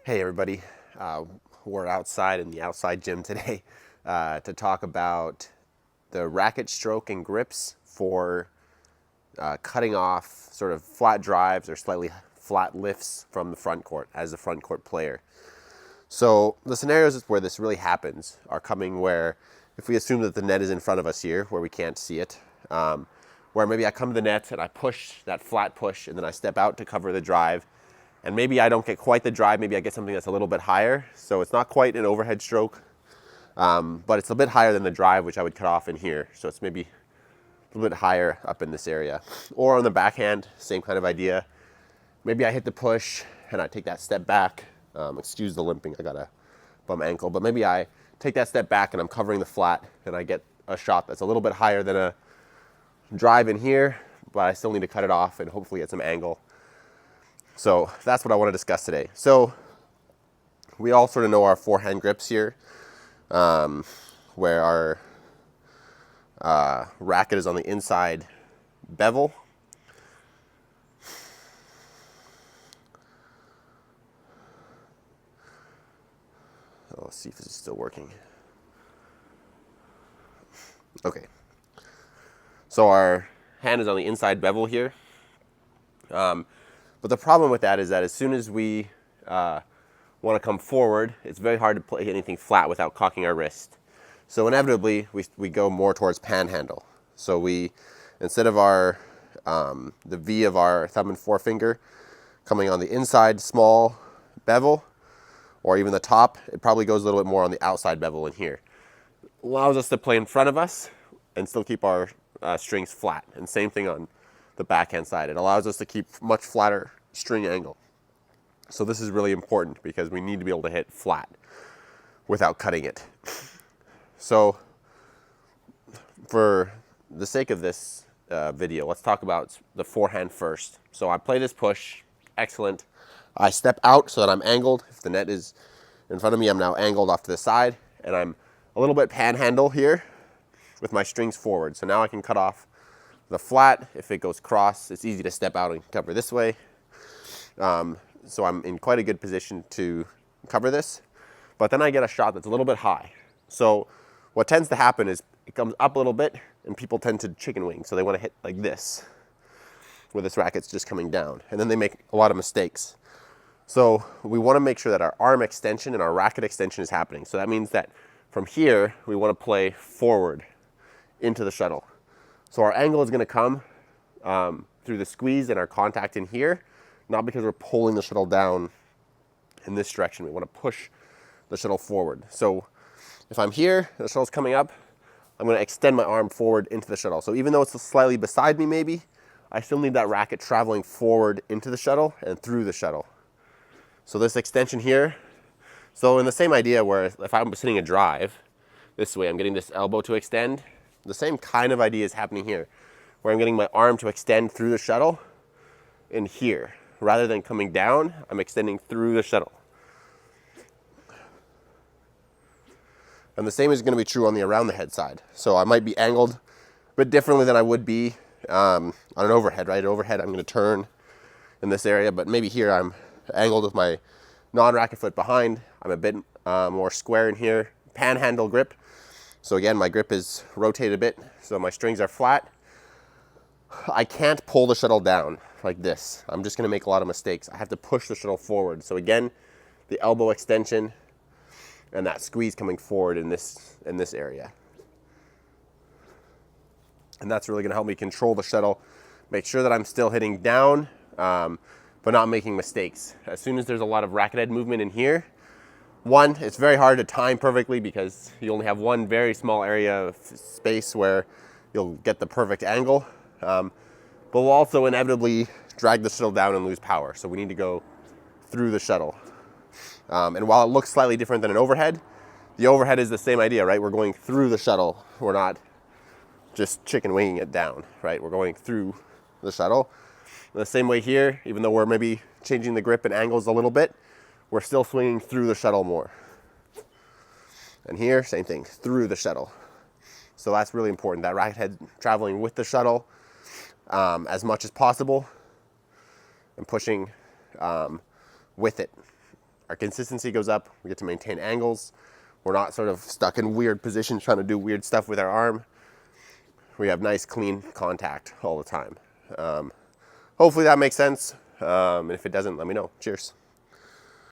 Hey everybody, we're outside in the outside gym today to talk about the racket stroke and grips for cutting off sort of flat drives or slightly flat lifts from the front court as a front court player. So the scenarios where this really happens are coming where if we assume that the net is in front of us here where we can't see it, where maybe I come to the net and I push that flat push and then I step out to cover the drive. And maybe I don't get quite the drive, maybe I get something that's a little bit higher. So it's not quite an overhead stroke, but it's a bit higher than the drive, which I would cut off in here. So it's maybe a little bit higher up in this area. Or on the backhand, same kind of idea. Maybe I hit the push and I take that step back. Excuse the limping, I got a bum ankle. But maybe I take that step back and I'm covering the flat and I get a shot that's a little bit higher than a drive in here, but I still need to cut it off and hopefully get some angle. So that's what I want to discuss today. So we all sort of know our forehand grips here, where our racket is on the inside bevel. Let's see if this is still working. Okay. So our hand is on the inside bevel here. But the problem with that is that as soon as we want to come forward, it's very hard to play anything flat without cocking our wrist. So inevitably, we go more towards panhandle. So we, instead of our the V of our thumb and forefinger coming on the inside small bevel, or even the top, it probably goes a little bit more on the outside bevel in here. Allows us to play in front of us and still keep our strings flat. And same thing on the backhand side. It allows us to keep much flatter string angle. So this is really important because we need to be able to hit flat without cutting it. So for the sake of this video, let's talk about the forehand first. So I play this push, excellent. I step out so that I'm angled. If the net is in front of me, I'm now angled off to the side and I'm a little bit panhandle here with my strings forward. So now I can cut off the flat. If it goes cross, it's easy to step out and cover this way. So I'm in quite a good position to cover this. But then I get a shot that's a little bit high. So what tends to happen is it comes up a little bit and people tend to chicken wing. So they want to hit like this, where this racket's just coming down. And then they make a lot of mistakes. So we want to make sure that our arm extension and our racket extension is happening. So that means that from here, we want to play forward into the shuttle. So our angle is going to come through the squeeze and our contact in here, not because we're pulling the shuttle down in this direction. We want to push the shuttle forward. So if I'm here, the shuttle's coming up, I'm going to extend my arm forward into the shuttle. So even though it's slightly beside me maybe, I still need that racket traveling forward into the shuttle and through the shuttle. So this extension here, so in the same idea where if I'm hitting a drive this way, I'm getting this elbow to extend. The same kind of idea is happening here, where I'm getting my arm to extend through the shuttle in here. Rather than coming down, I'm extending through the shuttle. And the same is going to be true on the around the head side. So I might be angled a bit differently than I would be on an overhead, right? Overhead, I'm going to turn in this area, but maybe here I'm angled with my non-racket foot behind. I'm a bit more square in here. Panhandle grip. So again, my grip is rotated a bit, so my strings are flat. I can't pull the shuttle down like this. I'm just going to make a lot of mistakes. I have to push the shuttle forward. So again, the elbow extension and that squeeze coming forward in this area. And that's really going to help me control the shuttle, make sure that I'm still hitting down, but not making mistakes. As soon as there's a lot of racket head movement in here, one, it's very hard to time perfectly because you only have one very small area of space where you'll get the perfect angle. But we'll also inevitably drag the shuttle down and lose power. So we need to go through the shuttle. And while it looks slightly different than an overhead, the overhead is the same idea, right? We're going through the shuttle. We're not just chicken winging it down, right? We're going through the shuttle. The same way here, even though we're maybe changing the grip and angles a little bit, we're still swinging through the shuttle more. And here, same thing, through the shuttle. So that's really important, that racket head traveling with the shuttle as much as possible and pushing with it. our consistency goes up. We get to maintain angles. We're not sort of stuck in weird positions trying to do weird stuff with our arm. We have nice, clean contact all the time. Hopefully that makes sense. And if it doesn't, let me know. Cheers.